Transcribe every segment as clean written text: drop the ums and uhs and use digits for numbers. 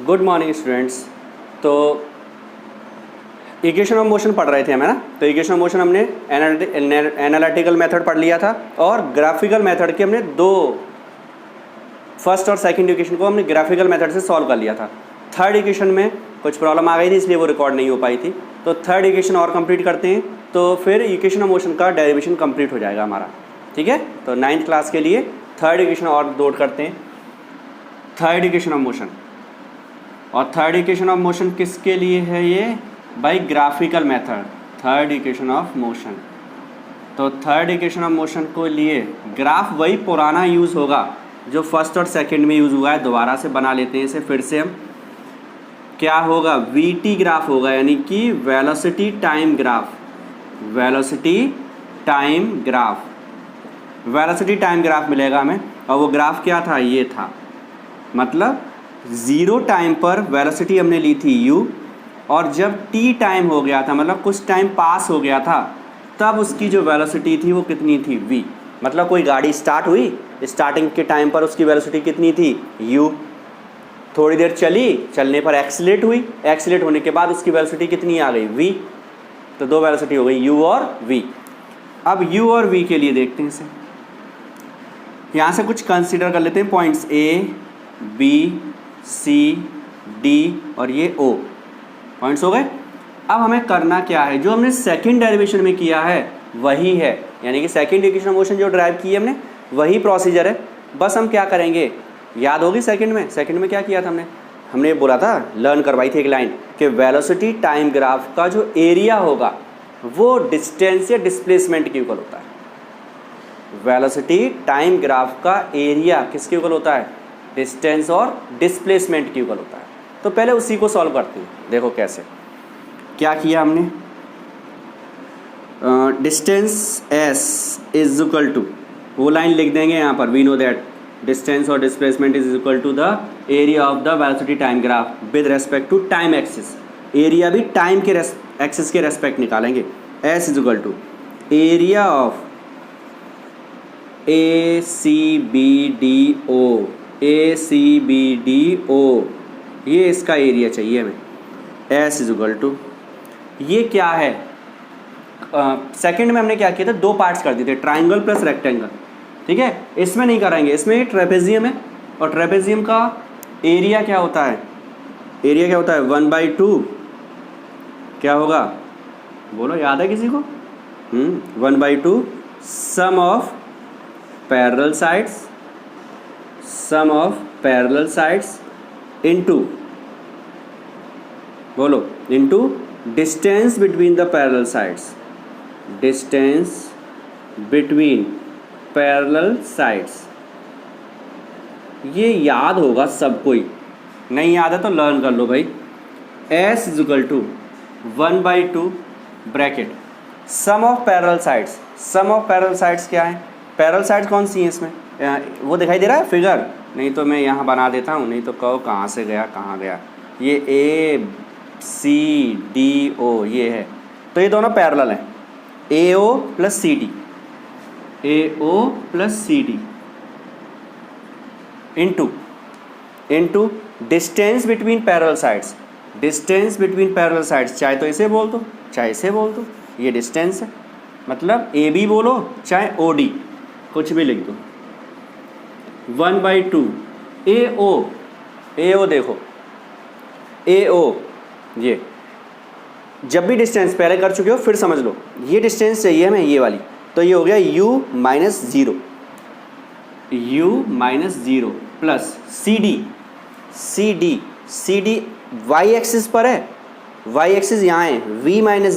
Good morning students. तो equation of motion पढ़ रहे थे हमें ना। तो इक्वेशन ऑफ मोशन हमने एनालिटिकल मेथड पढ़ लिया था और ग्राफिकल मेथड के हमने दो फर्स्ट और सेकंड इक्वेशन को हमने ग्राफिकल मेथड से सॉल्व कर लिया था। थर्ड इक्वेशन में कुछ प्रॉब्लम आ गई थी इसलिए वो रिकॉर्ड नहीं हो पाई थी। तो थर्ड इक्वेशन और कंप्लीट करते हैं तो फिर इक्वेशन ऑफ मोशन का डेरिवेशन कंप्लीट हो जाएगा हमारा। ठीक है, तो 9th क्लास के लिए थर्ड इक्वेशन और नोट करते हैं। थर्ड इक्वेशन ऑफ मोशन, और थर्ड इक्वेशन ऑफ मोशन किसके लिए है? ये by graphical method, third equation of motion. तो थर्ड इक्वेशन ऑफ मोशन को लिए ग्राफ वही पुराना यूज़ होगा जो फर्स्ट और सेकंड में यूज़ हुआ है। दोबारा से बना लेते हैं इसे फिर से हम। क्या होगा? वीटी ग्राफ होगा, यानी कि velocity time graph. Velocity time graph, velocity time graph मिलेगा हमें। और वो ग्राफ क्या था? ये था, मतलब ज़ीरो टाइम पर वेलोसिटी हमने ली थी u, और जब t टाइम हो गया था, मतलब कुछ टाइम पास हो गया था, तब उसकी जो वेलोसिटी थी वो कितनी थी? v। मतलब कोई गाड़ी स्टार्ट हुई, स्टार्टिंग के टाइम पर उसकी वेलोसिटी कितनी थी? u। थोड़ी देर चली, चलने पर एक्सीलरेट हुई, एक्सीलरेट होने के बाद उसकी वेलोसिटी कितनी आ गई? v। तो दो वेलोसिटी हो गई, u और v। अब u और v के लिए देखते हैं इसे। यहाँ से कुछ कंसीडर कर लेते हैं points a, b, c, d और ये o पॉइंट्स हो गए। अब हमें करना क्या है? जो हमने सेकंड डेरिवेशन में किया है वही है, यानी कि सेकंड इक्वेशन ऑफ मोशन जो ड्राइव की है हमने वही प्रोसीजर है। बस हम क्या करेंगे, याद होगी सेकंड में क्या किया था हमने बोला था, लर्न करवाई थी एक लाइन कि वेलोसिटी टाइम ग्राफ का जो एरिया होगा वो डिस्टेंस या डिस्प्लेसमेंट के इक्वल होता है। वेलोसिटी टाइम ग्राफ का एरिया किसके इक्वल होता है? डिस्टेंस और डिस्प्लेसमेंट के इक्वल होता है। तो पहले उसी को सॉल्व करते हैं। देखो कैसे, क्या किया हमने। Distance s is equal to, वो लाइन लिख देंगे यहाँ पर। वी नो दैट डिस्टेंस और displacement is equal to the area of the velocity time graph with respect to time axis. Area भी टाइम के एक्सिस के रेस्पेक्ट निकालेंगे। s is equal to area of ACBDO, ये इसका area चाहिए हमें। S is equal to, ये क्या है? सेकंड में हमने क्या किया था, दो पार्ट्स कर दिए थे, ट्राइंगल प्लस रेक्टेंगल। ठीक है, इसमें नहीं कराएंगे, इसमें ट्रेपेजियम है और ट्रेपेजियम का एरिया क्या होता है? एरिया क्या होता है? 1/2 क्या होगा? बोलो, याद है किसी को? 1/2 सम ऑफ पैरेलल साइड्स इनटू, बोलो, into distance between the parallel sides. Distance between parallel sides, ये याद होगा सबको ही, नहीं याद है तो लर्न कर लो भाई। S is equal to 1/2 bracket sum of parallel sides. Sum of parallel sides क्या है? पैरेलल साइड्स कौन सी हैं इसमें? वो दिखाई दे रहा है फिगर? नहीं तो मैं यहाँ बना देता हूँ, नहीं तो कहो कहाँ से गया कहाँ गया। ये ACDO ये है, तो ये दोनों पैरेलल हैं। AO plus CD into distance between parallel sides. Distance between parallel sides, चाहे तो इसे बोल दो चाहे इसे बोल दो, ये डिस्टेंस है, मतलब AB बोलो चाहे OD, कुछ भी लिख दो। 1/2 AO देखो, AO ये जब भी डिस्टेंस पहले कर चुके हो फिर समझ लो, ये डिस्टेंस चाहिए हमें, ये वाली। तो ये हो गया U minus zero plus CD y axis पर है, y एक्सिस यहाँ है, V माइनस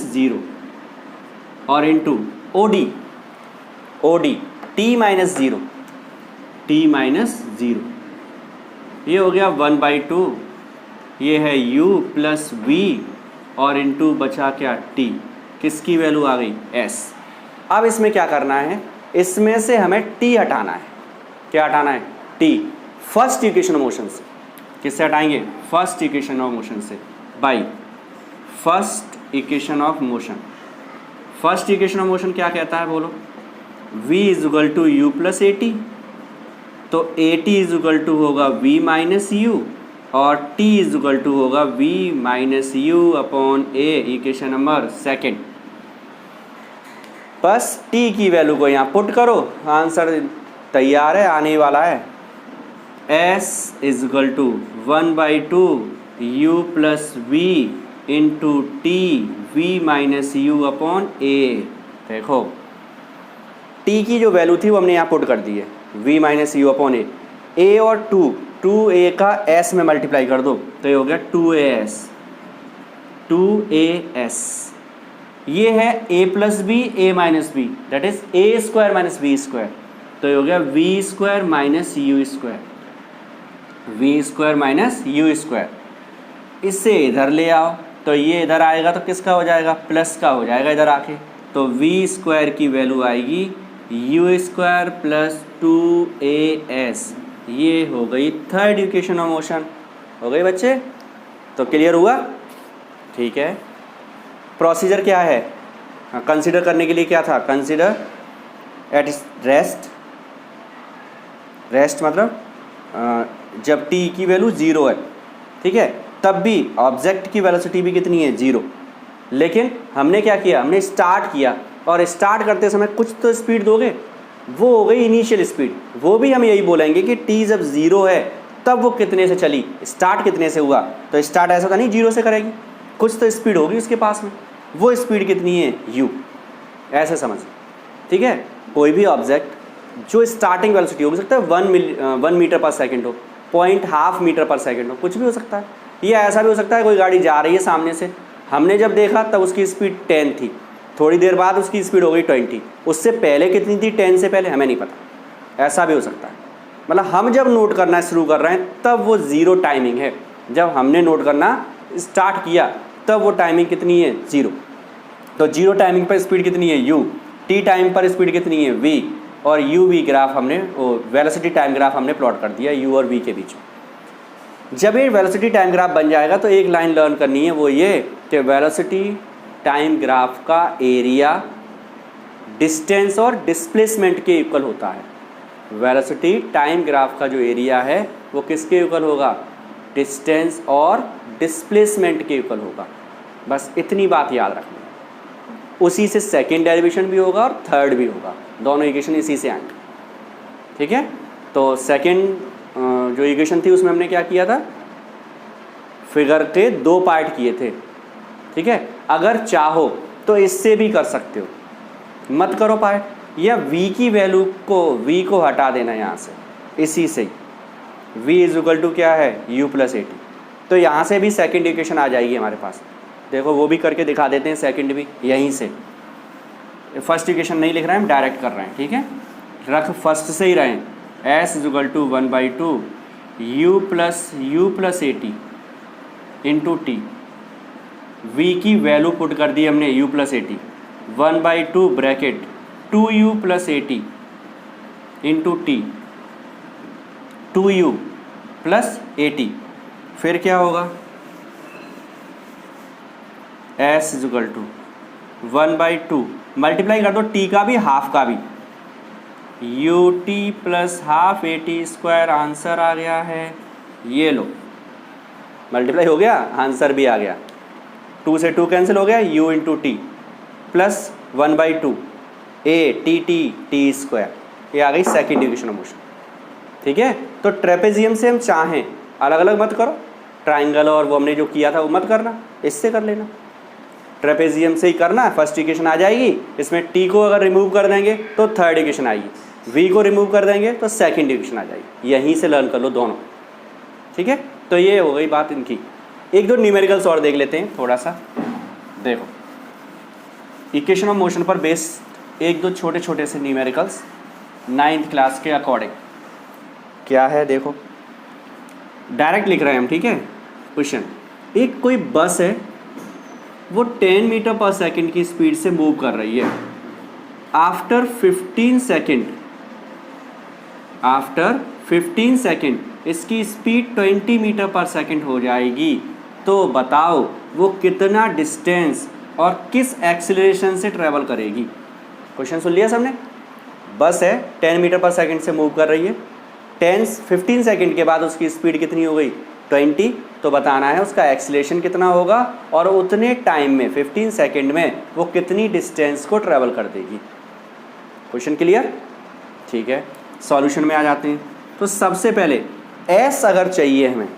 ज़ीरो और into OD T minus zero. ये हो गया 1/2, ये है U प्लस V और इनटू बचा क्या? T। किसकी वैल्यू आ गई? S। अब इसमें क्या करना है, इसमें से हमें T हटाना है। क्या हटाना है? T। First equation of motion से। किससे हटाएंगे? फर्स्ट इक्वेशन ऑफ मोशन से, by first equation of motion. First equation of motion क्या कहता है बोलो? V is equal to U plus AT। तो A T is equal to होगा वी माइनस यू और टी इज इक्वल टू होगा V minus you upon A, equation number second. बस T की वैल्यू को यहाँ पुट करो, आंसर तैयार है, आने वाला है। S is equal to 1/2 u plus v into t v minus you upon a. देखो टी की जो वैल्यू थी वो हमने यहाँ पुट कर दी है, वी माइनस यू अपॉन ए और 2a का s में मल्टीप्लाई कर दो तो ये हो गया 2as। ये है a plus B A minus B, that is a square minus B square, तो ये हो गया v square minus U square, v square minus U square. इससे इधर ले आओ तो ये इधर आएगा तो किसका हो जाएगा, प्लस का हो जाएगा इधर आके, तो v स्क्वायर की वैल्यू आएगी यू स्क्वायर प्लस 2as। ये हो गई थर्ड इक्वेशन ऑफ मोशन। हो गई बच्चे, तो क्लियर हुआ? ठीक है। प्रोसीजर क्या है, कंसीडर करने के लिए क्या था, कंसीडर एट रेस्ट। रेस्ट मतलब जब t की वैल्यू 0 है, ठीक है, तब भी ऑब्जेक्ट की वेलोसिटी भी कितनी है, 0। लेकिन हमने क्या किया, हमने स्टार्ट किया और स्टार्ट करते समय कुछ तो स्पीड दोगे, वो हो गई इनिशियल स्पीड। वो भी हम यही बोलेंगे कि t जब 0 है तब वो कितने से चली, स्टार्ट कितने से हुआ, तो स्टार्ट ऐसा तो नहीं 0 से करेगी, कुछ तो स्पीड होगी उसके पास में, वो स्पीड कितनी है, u। ऐसे समझ, ठीक है। कोई भी ऑब्जेक्ट जो स्टार्टिंग वेलोसिटी हो सकता है 1 मीटर पर सेकेंड हो, 0.5 मीटर पर सेकेंड हो, कुछ भी हो सकता है। ये ऐसा भी हो सकता है कोई गाड़ी जा रही है सामने से, हमने जब देखा तब उसकी स्पीड 10 थी, थोड़ी देर बाद उसकी स्पीड हो गई 20, उससे पहले कितनी थी, 10 से पहले हमें नहीं पता, ऐसा भी हो सकता है। मतलब हम जब नोट करना शुरू कर रहे हैं तब वो 0 टाइमिंग है, जब हमने नोट करना स्टार्ट किया तब वो टाइमिंग कितनी है, 0। तो 0 टाइमिंग पर स्पीड कितनी है, u, t टाइम पर स्पीड कितनी है, v, और u v ग्राफ हमने, वो वेलोसिटी टाइम ग्राफ हमने प्लॉट कर दिया u और v के बीच में। जब ये वेलोसिटी टाइम ग्राफ बन जाएगा तो एक लाइन लर्न करनी है, वो ये कि वेलोसिटी टाइम ग्राफ का एरिया डिस्टेंस और डिस्प्लेसमेंट के इक्वल होता है। वेलोसिटी टाइम ग्राफ का जो एरिया है वो किसके इक्वल होगा, डिस्टेंस और डिस्प्लेसमेंट के इक्वल होगा। बस इतनी बात याद रखनी है। उसी से सेकेंड डेरिवेशन भी होगा और थर्ड भी होगा, दोनों इक्वेशन इसी से आएंगे, ठीक है। तो सेकेंड जो इक्वेशन थी उसमें हमने क्या किया था, फिगर के 2 पार्ट किए थे, ठीक है। अगर चाहो तो इससे भी कर सकते हो, मत करो पार्ट, या v की वैल्यू को, v को हटा देना यहाँ से, इसी से ही v इज इक्वल टू क्या है, u प्लस ए टी। तो यहाँ से भी सेकंड इक्वेशन आ जाएगी हमारे पास। देखो वो भी करके दिखा देते हैं, सेकंड भी यहीं से, फर्स्ट इक्वेशन नहीं लिख रहे हैं हम, डायरेक्ट कर रहे हैं, ठीक है। रख फर्स्ट से ही रहें, s is equal to 1/2 u plus A T into T. v की वैल्यू पुट कर दी हमने u प्लस ए टी, 1/2 ब्रैकेट 2u प्लस ए T into T, 2u plus ए टी। फिर क्या होगा, s is equal to 1/2 multiply कर दो t का भी हाफ का भी, u t plus half A T square. Answer आ गया है, ये लो मल्टीप्लाई हो गया, आंसर भी आ गया। 2 से 2 कैंसिल हो गया, u into T plus 1/2 A T T T square. ये आ गई सेकेंड इक्वेशन ऑफ मोशन, ठीक है। तो ट्रेपेजियम से हम चाहें, अलग अलग मत करो, ट्राइंगल और वो हमने जो किया था वो मत करना, इससे कर लेना। ट्रेपेजियम से ही करना, फर्स्ट इक्वेशन आ जाएगी, इसमें टी को अगर रिमूव कर देंगे तो थर्ड इक्वेशन आएगी, वी को रिमूव कर देंगे तो सेकेंड इक्वेशन आ जाएगी। यहीं से लर्न कर लो दोनों, ठीक है। तो ये हो गई बात इनकी। एक दो न्यूमेरिकल्स और देख लेते हैं थोड़ा सा। देखो इक्वेशन ऑफ मोशन पर बेस्ड एक दो छोटे छोटे से न्यूमेरिकल्स 9th क्लास के अकॉर्डिंग। क्या है देखो, डायरेक्ट लिख रहे हैं हम, ठीक है। क्वेश्चन, एक कोई बस है, वो 10 मीटर पर सेकंड की स्पीड से मूव कर रही है। आफ्टर 15 सेकेंड इसकी स्पीड 20 मीटर पर सेकंड हो जाएगी। तो बताओ वो कितना डिस्टेंस और किस एक्सीलरेशन से ट्रेवल करेगी। क्वेश्चन सुन लिया सबने। बस है 10 मीटर पर सेकंड से मूव कर रही है, 15 सेकंड के बाद उसकी स्पीड कितनी हो गई 20, तो बताना है उसका एक्सीलरेशन कितना होगा और उतने टाइम में 15 सेकंड में वो कितनी डिस्टेंस को ट्रैवल कर देगी। Question clear? ठीक है, सॉल्यूशन में आ जाते हैं। तो सबसे पहले एस अगर चाहिए हमें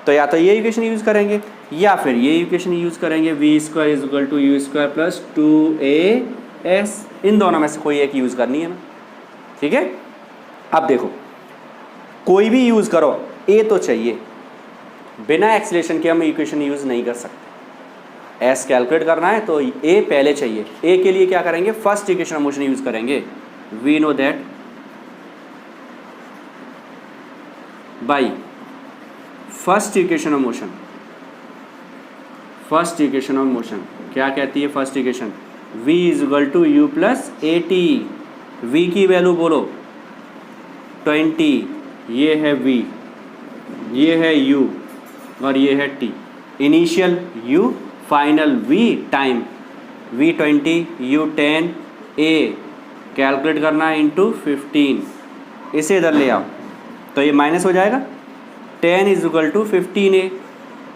तो या तो ये इक्वेशन यूज़ करेंगे या फिर ये इक्वेशन यूज़ करेंगे, V square is equal to U square plus 2AS। इन दोनों में से कोई एक यूज़ करनी है ना, ठीक है। अब देखो कोई भी यूज़ करो, ए तो चाहिए, बिना एक्सीलरेशन के हम इक्वेशन यूज़ नहीं कर सकते। एस कैलकुलेट करना है तो ए पहले चाहिए। ए के लिए क्या करेंगे, first equation of motion use करेंगे। We know that by first equation of motion, first equation of motion क्या कहती है first equation, v is equal to u plus A t. V की वैल्यू बोलो 20, ये है v, ये है u और ये है t। Initial u, final v, time v 20, u 10, a calculate करना है इंटू 15। इसे इधर ले आओ तो ये माइनस हो जाएगा, 10 इज इक्वल टू 15a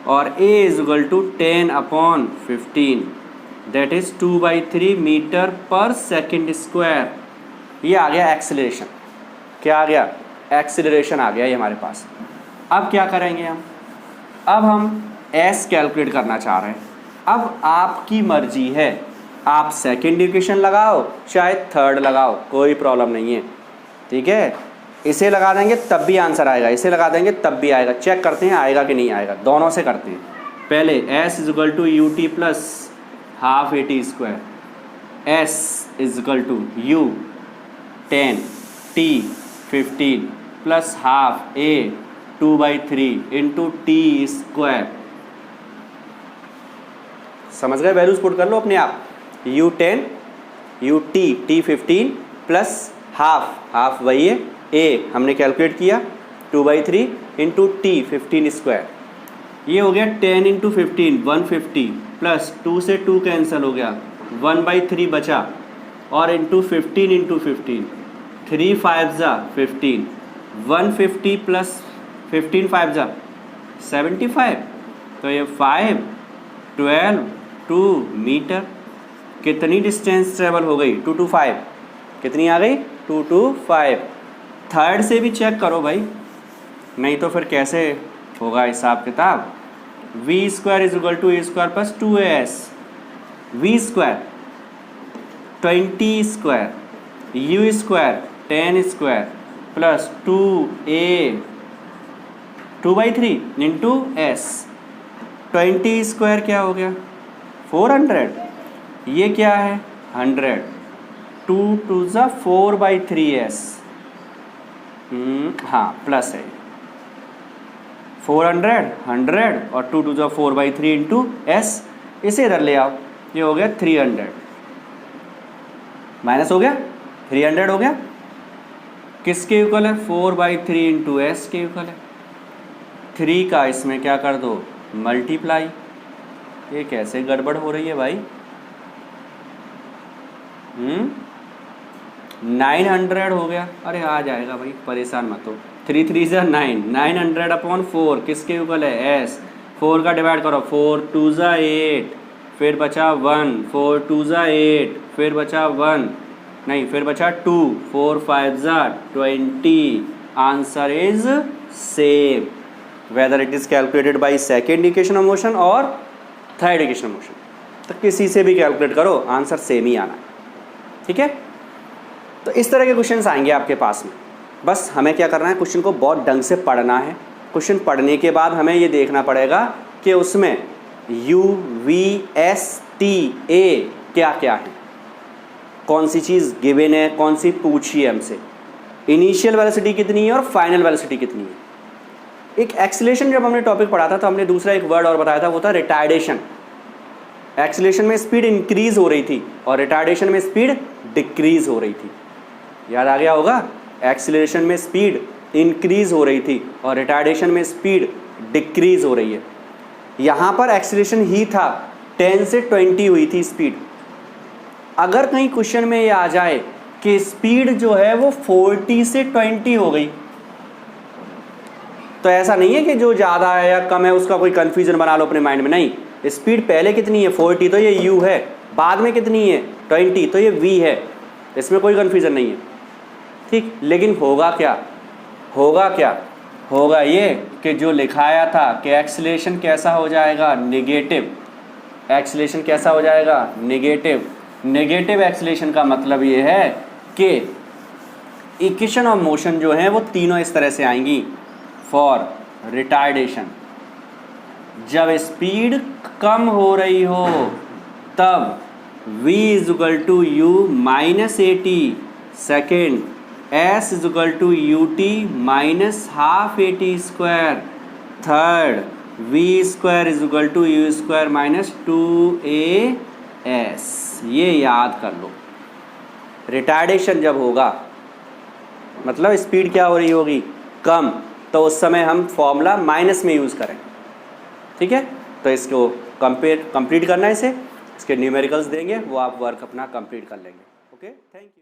और a is equal to 10 upon 15, that is 2/3 metre per second square. ये आ गया एक्सीलरेशन। क्या आ गया, एक्सीलरेशन आ गया ये हमारे पास। अब क्या करेंगे हम, अब हम s कैलकुलेट करना चाह रहे हैं। अब आपकी मर्जी है, आप सेकेंड इक्वेशन लगाओ चाहे थर्ड लगाओ, कोई प्रॉब्लम नहीं है, ठीक है। इसे लगा देंगे तब भी आंसर आएगा, इसे लगा देंगे तब भी आएगा। चेक करते हैं आएगा कि नहीं आएगा, दोनों से करते हैं। पहले s is equal to U T plus half A T square, s is equal to U 10 t 15 plus half a 2/3 into T square. समझ गए, वैल्यूज पुट कर लो अपने आप। u 10 u t 15 plus half वही है, a हमने calculate किया 2/3 into T 15 square. ये हो गया 10 इंटू 15 150 प्लस 2 से 2 कैंसिल हो गया, 1/3 बचा और इंटू 15 इंटू 15, 3 5 जा 15, 150 प्लस 15 5 जा 75, तो ये 5 12 2 मीटर। कितनी डिस्टेंस ट्रेवल हो गई, 2 to 5, कितनी आ गई 2 to 5। थर्ड से भी चेक करो भाई, नहीं तो फिर कैसे होगा हिसाब किताब। V square is equal to A square plus 2as, V square 20 square U square 10 square plus 2a 2/3 into S. 20 square क्या हो गया 400, ये क्या है 100, 2 2 ज़ा 4/3s, हाँ प्लस है 400 100 और 2 2 ज़ा 4/3 इंटू एस। इसे इधर ले आओ, ये हो गया 300, माइनस हो गया 300 हो गया। किसके इक्वल है 4/3 इंटू एस के इक्वल है। 3 का इसमें क्या कर दो मल्टीप्लाई। ये कैसे गड़बड़ हो रही है भाई, 900 हो गया। अरे आ जाएगा भाई, परेशान मत हो। 3 3 ज़ा 9, 900 अपॉन 4 किसके इक्वल है एस। 4 का डिवाइड करो, 4 2 ज़ा 8, फिर बचा 1, 4 2 ज़ा 8, फिर बचा 1 नहीं, फिर बचा 2, 4 5 ज़ा 20। Answer is same whether it is calculated by second equation of motion और थर्ड इक्वेशन ऑफ मोशन। तो किसी से भी कैलकुलेट करो आंसर सेम ही आना है, ठीक है। तो इस तरह के क्वेश्चंस आएंगे आपके पास में। बस हमें क्या करना है, क्वेश्चन को बहुत ढंग से पढ़ना है। क्वेश्चन पढ़ने के बाद हमें ये देखना पड़ेगा कि उसमें u v s t a क्या क्या है, कौन सी चीज़ गिवन है, कौन सी पूछी है हमसे, इनिशियल वेलोसिटी कितनी है और फाइनल वेलोसिटी कितनी है। एक एक्सीलरेशन जब हमने टॉपिक पढ़ा था तो हमने दूसरा एक वर्ड और बताया था, वो था रिटार्डेशन। एक्सीलरेशन में स्पीड इंक्रीज हो रही थी और रिटार्डेशन में स्पीड डिक्रीज हो रही थी। याद आ गया होगा, एक्सीलरेशन में स्पीड इंक्रीज हो रही थी और रिटार्डेशन में स्पीड डिक्रीज हो रही है। यहाँ पर एक्सीलरेशन ही था, 10 से 20 हुई थी स्पीड। अगर कहीं क्वेश्चन में ये आ जाए कि स्पीड जो है वो 40 से 20 हो गई, तो ऐसा नहीं है कि जो ज़्यादा है या कम है उसका कोई कन्फ्यूजन बना लो अपने माइंड में, नहीं। स्पीड पहले कितनी है 40 तो ये u है, बाद में कितनी है 20 तो ये v है, इसमें कोई कन्फ्यूजन नहीं है, ठीक। लेकिन होगा क्या, होगा ये कि जो लिखाया था कि एक्सीलरेशन कैसा हो जाएगा नेगेटिव, एक्सीलरेशन कैसा हो जाएगा नेगेटिव। नेगेटिव एक्सीलरेशन का मतलब ये है कि इक्वेशन ऑफ मोशन जो है वो तीनों इस तरह से आएंगी। फॉर रिटार्डेशन, जब स्पीड कम हो रही हो तब v is equal to U minus AT, second s is equal to UT minus half AT square, third v square is equal to U square minus 2AS। ये याद कर लो। रिटार्डेशन जब होगा मतलब स्पीड क्या हो रही होगी कम, तो उस समय हम फॉर्मूला माइनस में यूज़ करें, ठीक है। तो इसको कंप्लीट करना है, इसके न्यूमेरिकल्स देंगे, वो आप वर्क अपना कंप्लीट कर लेंगे। Okay, thank you.